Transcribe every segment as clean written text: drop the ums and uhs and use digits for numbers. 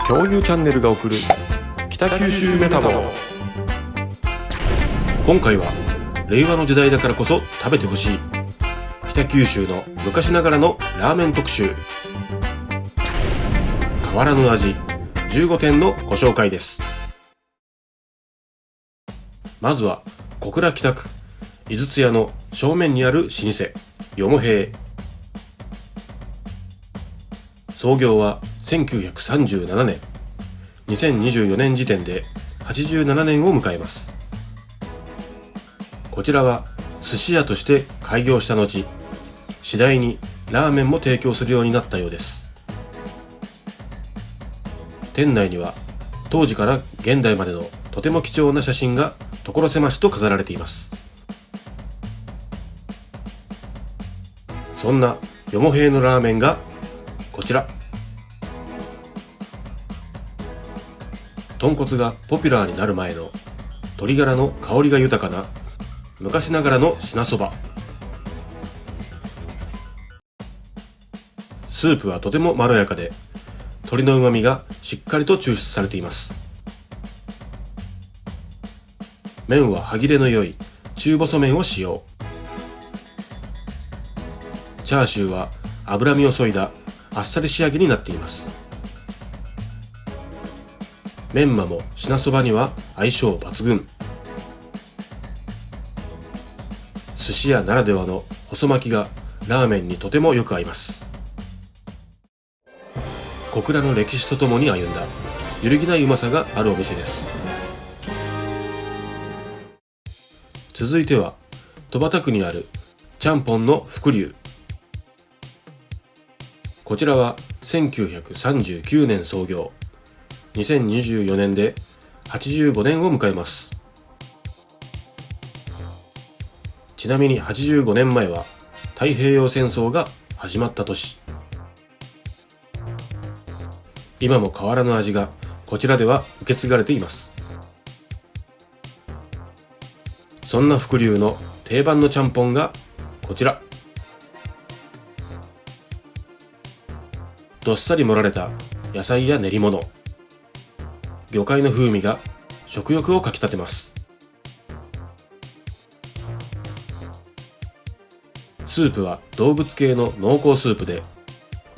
恐竜チャンネルが送る北九州メタボ。今回は令和の時代だからこそ食べてほしい北九州の昔ながらのラーメン特集。変わらぬ味15点のご紹介です。まずは小倉北区井筒屋の正面にある老舗よもへい。創業は1937年、2024年時点で87年を迎えます。こちらは寿司屋として開業した後、次第にラーメンも提供するようになったようです。店内には当時から現代までのとても貴重な写真が所狭しと飾られています。そんなよもへいのラーメンがこちら。豚骨がポピュラーになる前の鶏ガラの香りが豊かな昔ながらの品そば。スープはとてもまろやかで、鶏の旨味がしっかりと抽出されています。麺は歯切れの良い中細麺を使用。チャーシューは脂身を削いだあっさり仕上げになっています。メンマも品そばには相性抜群。寿司屋ならではの細巻きがラーメンにとてもよく合います。小倉の歴史とともに歩んだ揺るぎないうまさがあるお店です。続いては戸畑区にあるちゃんぽんの福龍。こちらは1939年創業、2024年で85年を迎えます。ちなみに85年前は太平洋戦争が始まった年。今も変わらぬ味がこちらでは受け継がれています。そんな福龍の定番のちゃんぽんがこちら。どっさり盛られた野菜や練り物、魚介の風味が食欲をかきたてます。スープは動物系の濃厚スープで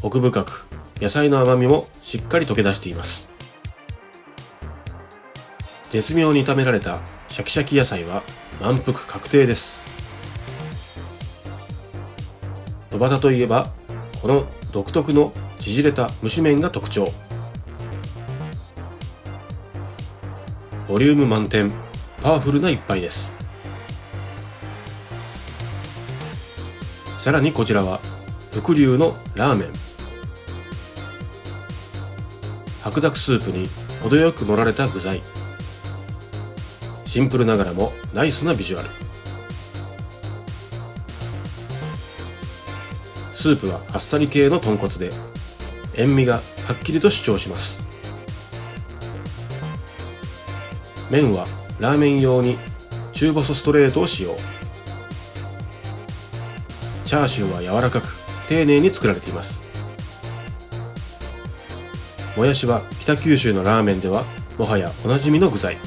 奥深く、野菜の甘みもしっかり溶け出しています。絶妙に炒められたシャキシャキ野菜は満腹確定です。戸畑といえばこの独特の縮れた蒸し麺が特徴。ボリューム満点、パワフルな一杯です。さらにこちらは福龍のラーメン。白濁スープに程よく盛られた具材。シンプルながらもナイスなビジュアル。スープはあっさり系の豚骨で塩味がはっきりと主張します。麺はラーメン用に中細ストレートを使用。チャーシューは柔らかく丁寧に作られています。もやしは北九州のラーメンではもはやおなじみの具材。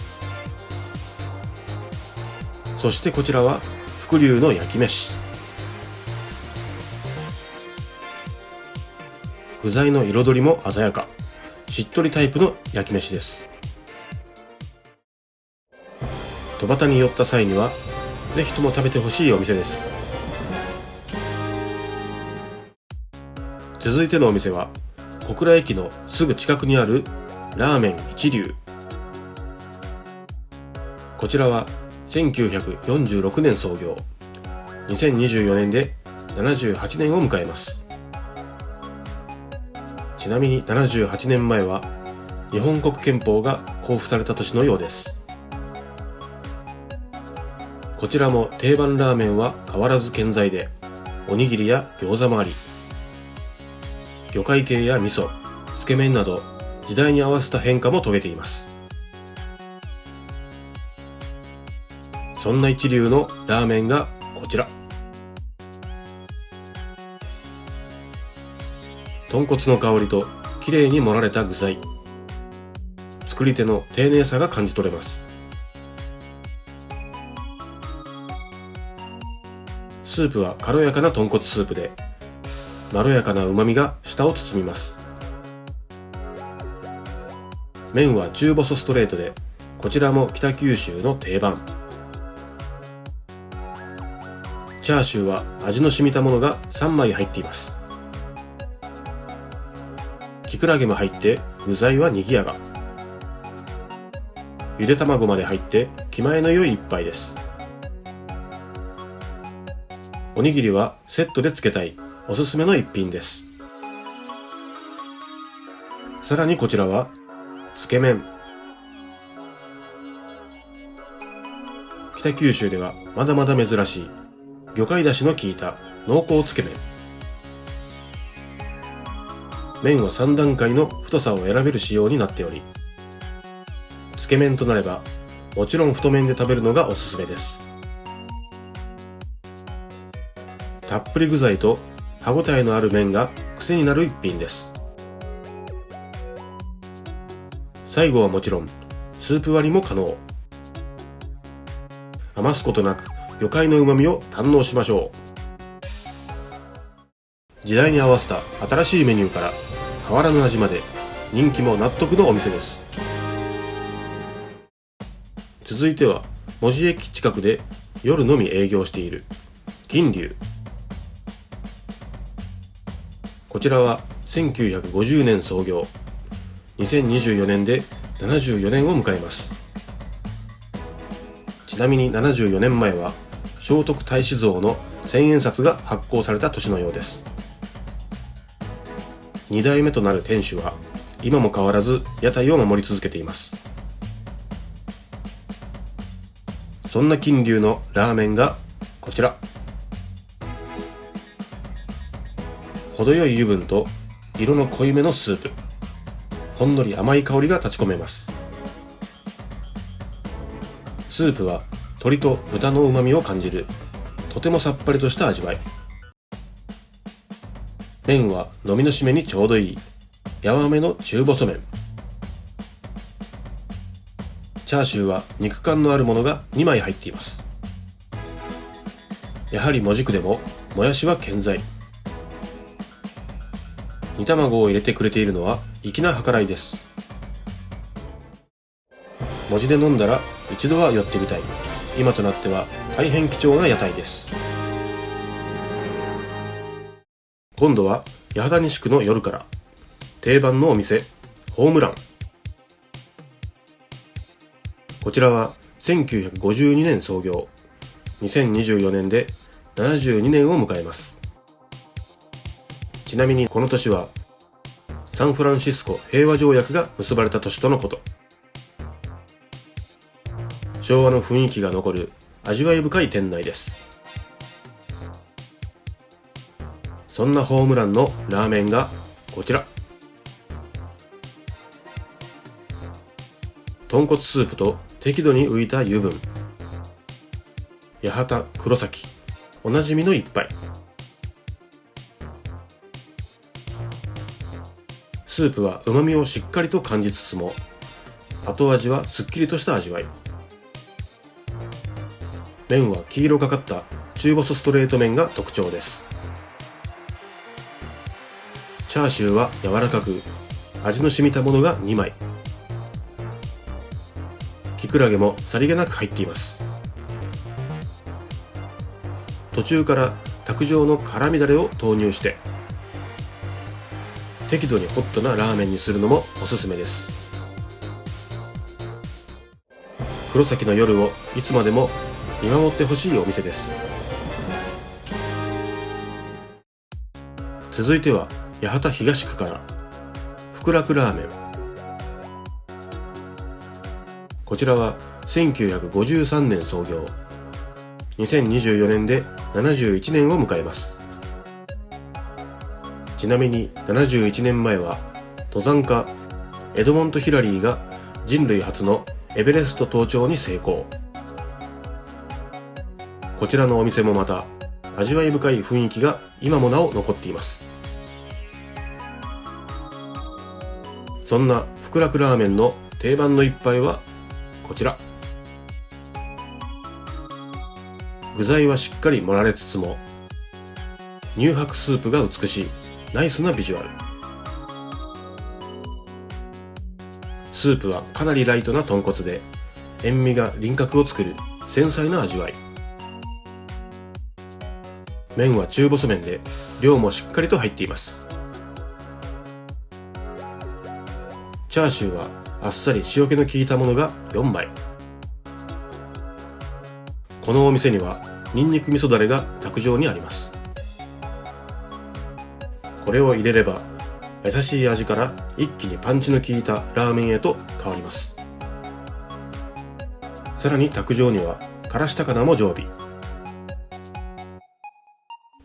そしてこちらは福龍の焼き飯。具材の彩りも鮮やか、しっとりタイプの焼き飯です。戸畑に寄った際にはぜひとも食べてほしいお店です。続いてのお店は小倉駅のすぐ近くにあるラーメン一流。こちらは1946年創業、2024年で78年を迎えます。ちなみに78年前は日本国憲法が公布された年のようです。こちらも定番ラーメンは変わらず健在で、おにぎりや餃子もあり、魚介系や味噌、つけ麺など時代に合わせた変化も遂げています。そんな一流のラーメンがこちら。豚骨の香りと綺麗に盛られた具材、作り手の丁寧さが感じ取れます。スープは軽やかな豚骨スープで、まろやかな旨味が舌を包みます。麺は中細ストレートで、こちらも北九州の定番。チャーシューは味の染みたものが3枚入っています。きくらげも入って具材はにぎやが。ゆで卵まで入って気前の良い一杯です。おにぎりはセットでつけたいおすすめの一品です。さらにこちらはつけ麺。北九州ではまだまだ珍しい魚介だしの効いた濃厚つけ麺。麺は3段階の太さを選べる仕様になっており、つけ麺となればもちろん太麺で食べるのがおすすめです。たっぷり具材と歯ごたえのある麺が癖になる一品です。最後はもちろんスープ割りも可能。余すことなく魚介の旨味を堪能しましょう。時代に合わせた新しいメニューから変わらぬ味まで人気も納得のお店です。続いては門司駅近くで夜のみ営業している金龍。こちらは1950年創業、2024年で74年を迎えます。ちなみに74年前は聖徳太子像の千円札が発行された年のようです。2代目となる店主は今も変わらず屋台を守り続けています。そんな金龍のラーメンがこちら。程よい油分と色の濃いめのスープ、ほんのり甘い香りが立ち込めます。スープは鶏と豚の旨味を感じるとてもさっぱりとした味わい。麺は飲みの締めにちょうどいいやわめの中細麺。チャーシューは肉感のあるものが2枚入っています。やはり門司区でももやしは健在。煮卵を入れてくれているのは粋な計らいです。門司で飲んだら一度は寄ってみたい。今となっては大変貴重な屋台です。今度は八幡西区の夜から定番のお店ホームラン。こちらは1952年創業、2024年で72年を迎えます。ちなみにこの年はサンフランシスコ平和条約が結ばれた年とのこと。昭和の雰囲気が残る味わい深い店内です。そんなホームランのラーメンがこちら。豚骨スープと適度に浮いた油分、八幡黒崎おなじみの一杯。スープは旨味をしっかりと感じつつも、後味はすっきりとした味わい。麺は黄色がかった中細ストレート麺が特徴です。チャーシューは柔らかく、味の染みたものが2枚。きくらげもさりげなく入っています。途中から卓上の辛味だれを投入して適度にホットなラーメンにするのもおすすめです。黒崎の夜をいつまでも見守ってほしいお店です。続いては八幡東区から福楽ラーメン。こちらは1953年創業、2024年で71年を迎えます。ちなみに71年前は登山家エドモント・ヒラリーが人類初のエベレスト登頂に成功。こちらのお店もまた味わい深い雰囲気が今もなお残っています。そんな福楽ラーメンの定番の一杯はこちら。具材はしっかり盛られつつも乳白スープが美しいナイスなビジュアル。スープはかなりライトな豚骨で塩味が輪郭を作る繊細な味わい。麺は中細麺で量もしっかりと入っています。チャーシューはあっさり塩気の効いたものが4枚。このお店にはニンニク味噌だれが卓上にあります。これを入れれば優しい味から一気にパンチの効いたラーメンへと変わります。さらに卓上にはからし高菜も常備。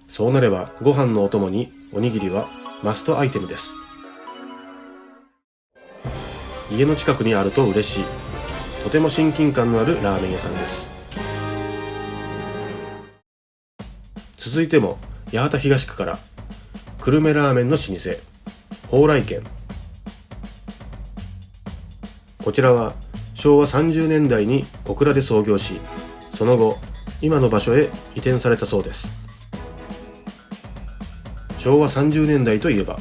そうなればご飯のお供におにぎりはマストアイテムです。家の近くにあると嬉しい、とても親近感のあるラーメン屋さんです。続いても八幡東区から久留米ラーメンの老舗蓬莱軒。こちらは昭和30年代に小倉で創業し、その後今の場所へ移転されたそうです。昭和30年代といえば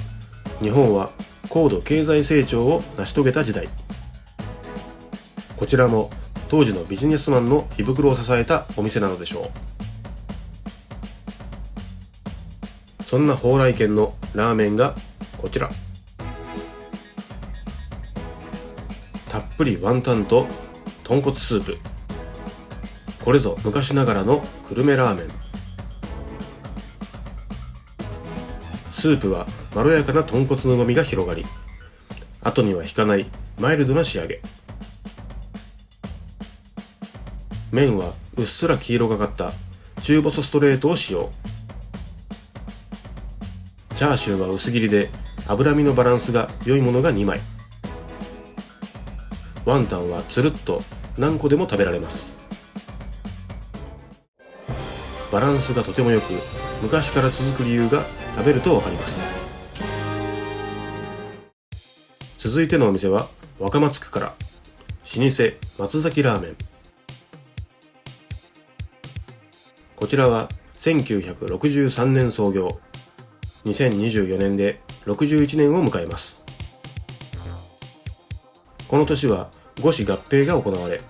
日本は高度経済成長を成し遂げた時代。こちらも当時のビジネスマンの胃袋を支えたお店なのでしょう。そんな蓬莱軒のラーメンがこちら。たっぷりワンタンと豚骨スープ。これぞ昔ながらの久留米ラーメン。スープはまろやかな豚骨の旨味が広がり、後には引かないマイルドな仕上げ。麺はうっすら黄色がかった中細ストレートを使用。チャーシューは薄切りで脂身のバランスが良いものが2枚。ワンタンはつるっと何個でも食べられます。バランスがとても良く、昔から続く理由が食べるとわかります。続いてのお店は若松区から老舗松崎ラーメン。こちらは1963年創業、2024年で61年を迎えます。この年は五市合併が行われ、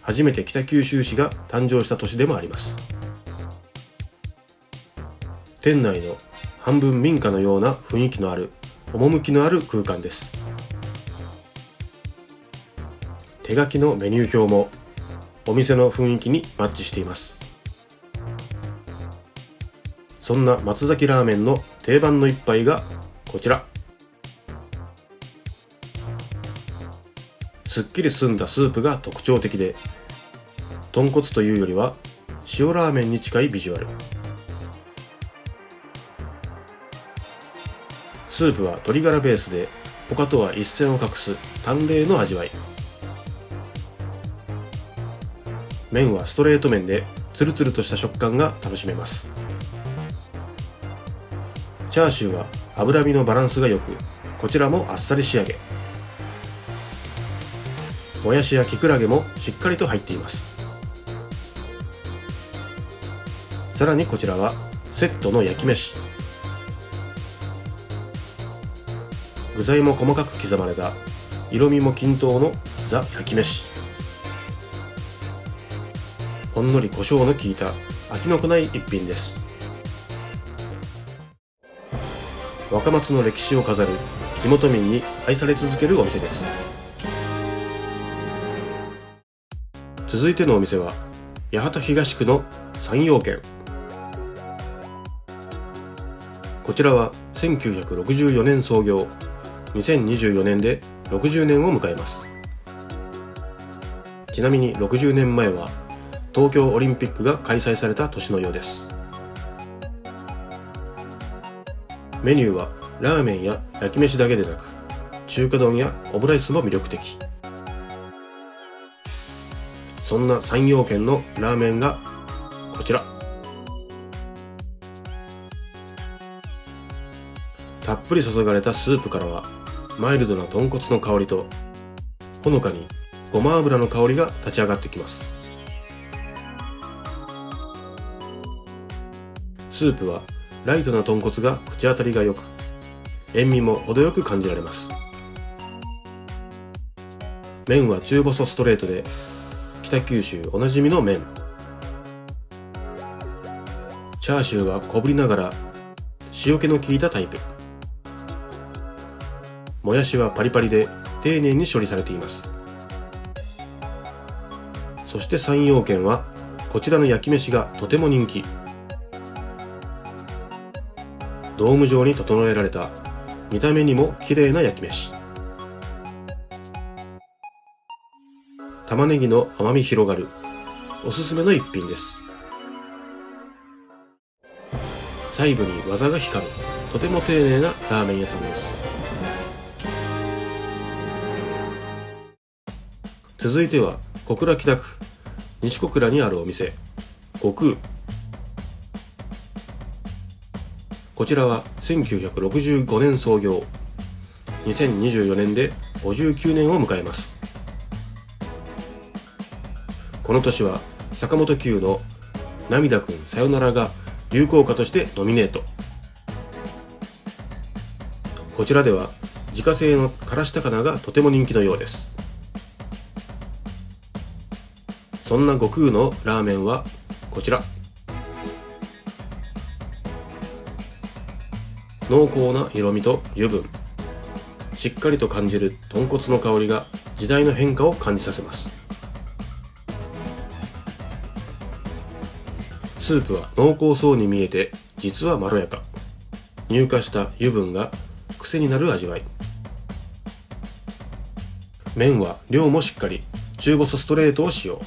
初めて北九州市が誕生した年でもあります。店内の半分民家のような雰囲気のある趣のある空間です。手書きのメニュー表もお店の雰囲気にマッチしています。そんな松崎ラーメンの定番の一杯がこちら。すっきり澄んだスープが特徴的で、豚骨というよりは塩ラーメンに近いビジュアル。スープは鶏ガラベースで他とは一線を画す淡麗の味わい。麺はストレート麺でツルツルとした食感が楽しめます。チャーシューは脂身のバランスが良く、こちらもあっさり仕上げ。もやしやきくらげもしっかりと入っています。さらにこちらはセットの焼き飯。具材も細かく刻まれた色味も均等のザ焼き飯。ほんのり胡椒の効いた飽きのこない一品です。若松の歴史を飾る地元民に愛され続けるお店です。続いてのお店は八幡東区の山陽軒。こちらは1964年創業、2024年で60年を迎えます。ちなみに60年前は東京オリンピックが開催された年のようです。メニューはラーメンや焼き飯だけでなく、中華丼やオムライスも魅力的。そんな山陽軒のラーメンがこちら。たっぷり注がれたスープからはマイルドな豚骨の香りとほのかにごま油の香りが立ち上がってきます。スープはライトな豚骨が口当たりが良く、塩味も程よく感じられます。麺は中細ストレートで、北九州おなじみの麺。チャーシューは小ぶりながら塩気の効いたタイプ。もやしはパリパリで丁寧に処理されています。そして三陽軒はこちらの焼き飯がとても人気。ドーム状に整えられた見た目にも綺麗な焼き飯。玉ねぎの甘み広がるおすすめの一品です。細部に技が光るとても丁寧なラーメン屋さんです。続いては小倉北区西小倉にあるお店、悟空。こちらは1965年創業、2024年で59年を迎えます。この年は坂本九の涙くんさよならが流行歌としてノミネート。こちらでは自家製のからし高菜がとても人気のようです。そんな悟空のラーメンはこちら。濃厚な色味と油分、しっかりと感じる豚骨の香りが時代の変化を感じさせます。スープは濃厚そうに見えて実はまろやか。乳化した油分が癖になる味わい。麺は量もしっかり中細ストレートを使用。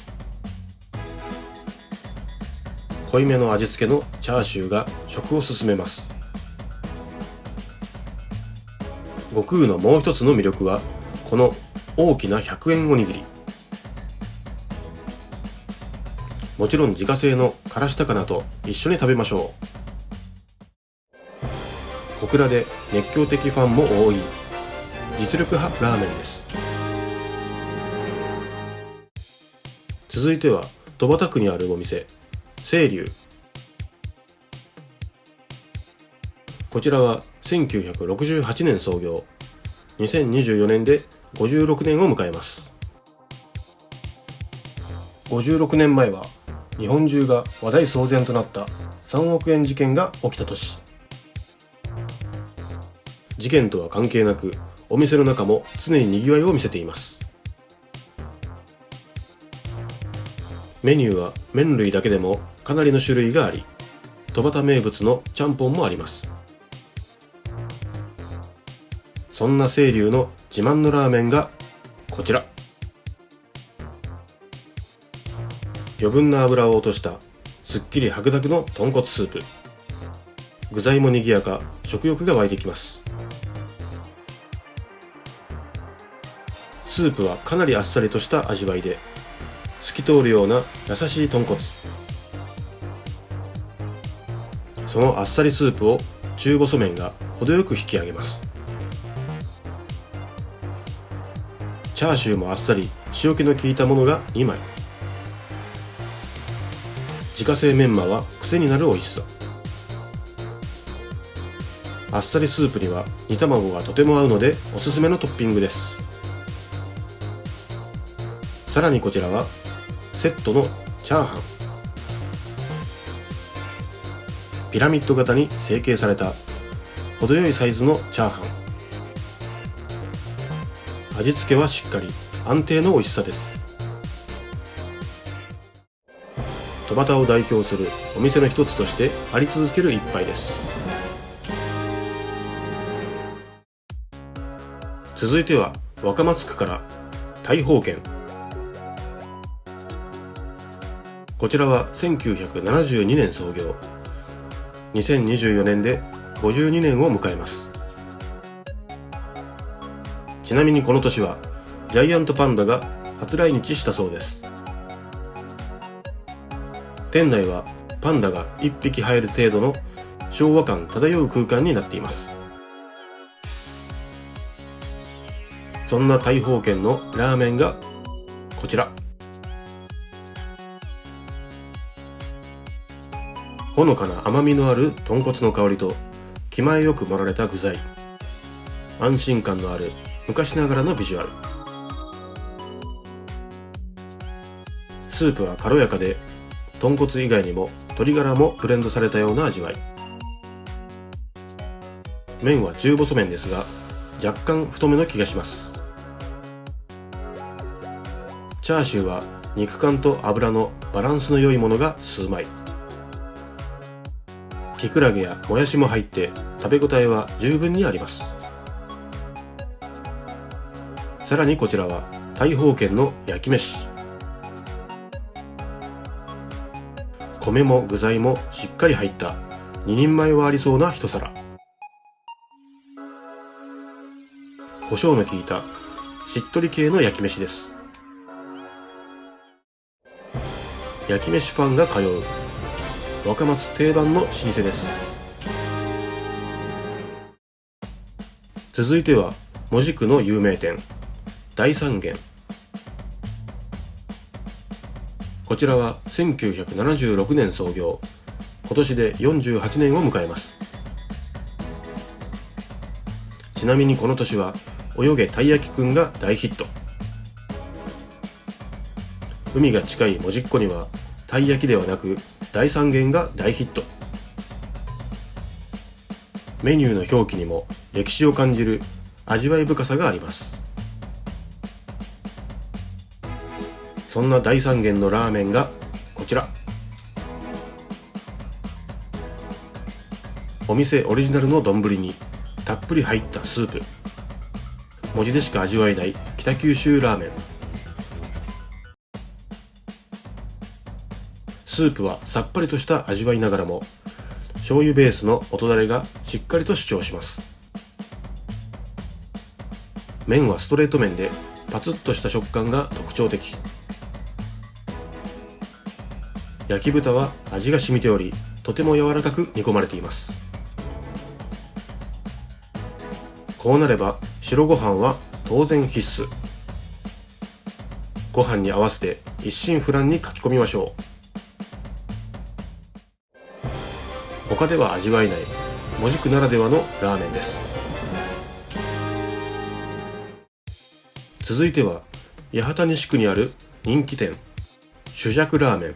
濃いめの味付けのチャーシューが食を進めます。悟空のもう一つの魅力はこの大きな100円おにぎり。もちろん自家製のからし高菜と一緒に食べましょう。小倉で熱狂的ファンも多い実力派ラーメンです。続いては戸畑区にあるお店、清流。こちらは1968年創業、2024年で56年を迎えます。56年前は日本中が話題騒然となった3億円事件が起きた年。事件とは関係なくお店の中も常に賑わいを見せています。メニューは麺類だけでもかなりの種類があり、戸畑名物のちゃんぽんもあります。そんな清流の自慢のラーメンがこちら。余分な油を落としたすっきり白濁の豚骨スープ。具材も賑やか、食欲が湧いてきます。スープはかなりあっさりとした味わいで、透き通るような優しい豚骨。そのあっさりスープを中細麺が程よく引き上げます。チャーシューもあっさり塩気の効いたものが2枚。自家製メンマは癖になる美味しさ。あっさりスープには煮卵がとても合うのでおすすめのトッピングです。さらにこちらはセットのチャーハン。ピラミッド型に成形された程よいサイズのチャーハン。味付けはしっかり安定の美味しさです。戸畑を代表するお店の一つとしてあり続ける一杯です。続いては若松区から大宝軒。こちらは1972年創業、2024年で52年を迎えます。ちなみにこの年はジャイアントパンダが初来日したそうです。店内はパンダが1匹入る程度の昭和感漂う空間になっています。そんな大砲軒のラーメンがこちら。ほのかな甘みのある豚骨の香りと気前よく盛られた具材、安心感のある昔ながらのビジュアル。スープは軽やかで、豚骨以外にも鶏ガラもブレンドされたような味わい。麺は中細麺ですが、若干太めの気がします。チャーシューは肉感と脂のバランスの良いものが数枚。キクラゲやもやしも入って食べ応えは十分にあります。さらにこちらは大砲軒の焼き飯。米も具材もしっかり入った2人前はありそうな一皿。胡椒の効いたしっとり系の焼き飯です。焼き飯ファンが通う若松定番の老舗です。続いては門司区の有名店大三元。こちらは1976年創業、今年で48年を迎えます。ちなみにこの年は泳げたい焼きくんが大ヒット。海が近い門司っ子にはたい焼きではなく大三元が大ヒット。メニューの表記にも歴史を感じる味わい深さがあります。そんな大三元のラーメンがこちら。お店オリジナルの丼にたっぷり入ったスープ、文字でしか味わえない北九州ラーメン。スープはさっぱりとした味わいながらも、醤油ベースの元だれがしっかりと主張します。麺はストレート麺でパツッとした食感が特徴的。焼き豚は味が染みており、とても柔らかく煮込まれています。こうなれば白ご飯は当然必須。ご飯に合わせて一心不乱にかき込みましょう。他では味わえない門司区ならではのラーメンです。続いては八幡西区にある人気店朱雀ラーメン。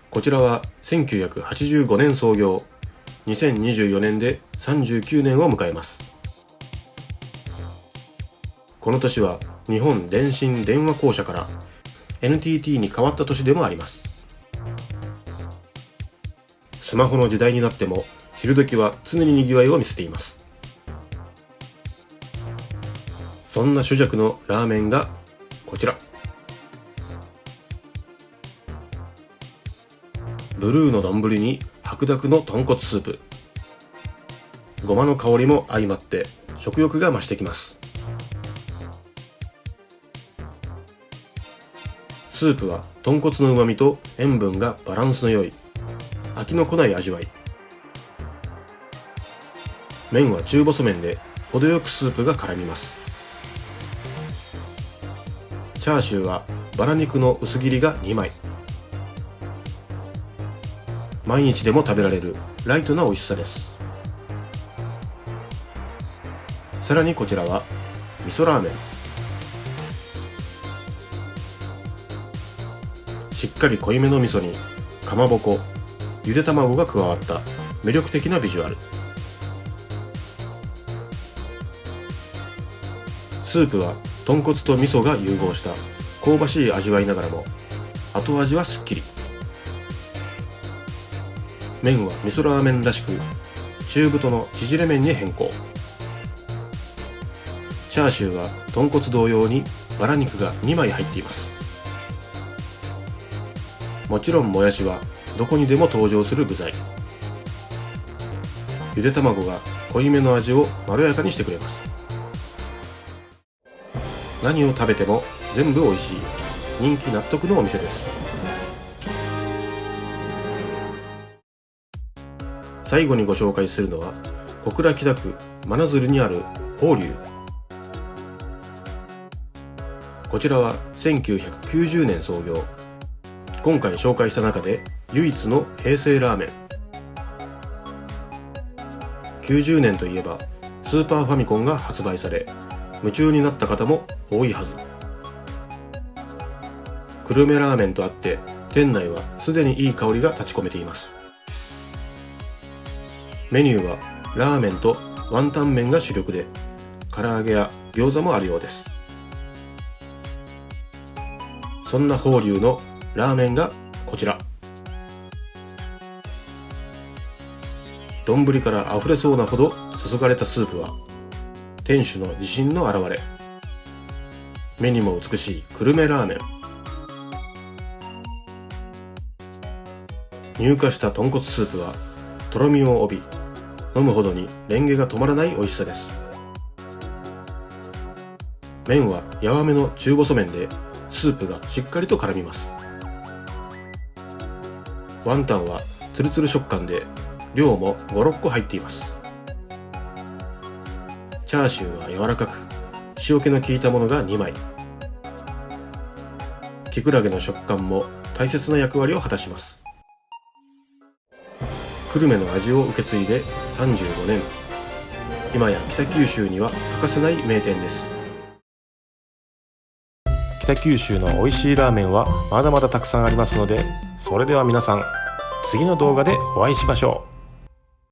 こちらは1985年創業、2024年で39年を迎えます。この年は日本電信電話公社から NTT に変わった年でもあります。スマホの時代になっても昼時は常に賑わいを見せています。そんな朱雀のラーメンがこちら。ブルーの丼に白濁の豚骨スープ、ごまの香りも相まって食欲が増してきます。スープは豚骨の旨味と塩分がバランスの良い飽きのこない味わい。麺は中細麺で程よくスープが絡みます。チャーシューはバラ肉の薄切りが2枚。毎日でも食べられるライトな美味しさです。さらにこちらは味噌ラーメン。しっかり濃いめの味噌にかまぼこ、ゆで卵が加わった魅力的なビジュアル。スープは豚骨と味噌が融合した香ばしい味わいながらも後味はすっきり。麺は味噌ラーメンらしく中太の縮れ麺に変更。チャーシューは豚骨同様にバラ肉が2枚入っています。もちろんもやしはどこにでも登場する具材。ゆで卵が濃いめの味をまろやかにしてくれます。何を食べても全部美味しい人気納得のお店です。最後にご紹介するのは小倉北区真鶴にある法隆。こちらは1990年創業。今回紹介した中で唯一の平成ラーメン。90年といえばスーパーファミコンが発売され、夢中になった方も多いはず。久留米ラーメンとあって、店内はすでにいい香りが立ち込めています。メニューはラーメンとワンタン麺が主力で、唐揚げや餃子もあるようです。そんな法隆のラーメンがこちら。丼から溢れそうなほど注がれたスープは店主の自信の表れ。目にも美しい久留米ラーメン。乳化した豚骨スープはとろみを帯び、飲むほどにレンゲが止まらない美味しさです。麺はやわめの中細麺でスープがしっかりと絡みます。ワンタンはツルツル食感で量も5、6個入っています。チャーシューは柔らかく、塩気の効いたものが2枚。キクラゲの食感も大切な役割を果たします。久留米の味を受け継いで35年。今や北九州には欠かせない名店です。北九州の美味しいラーメンはまだまだたくさんありますので、それでは皆さん、次の動画でお会いしましょう。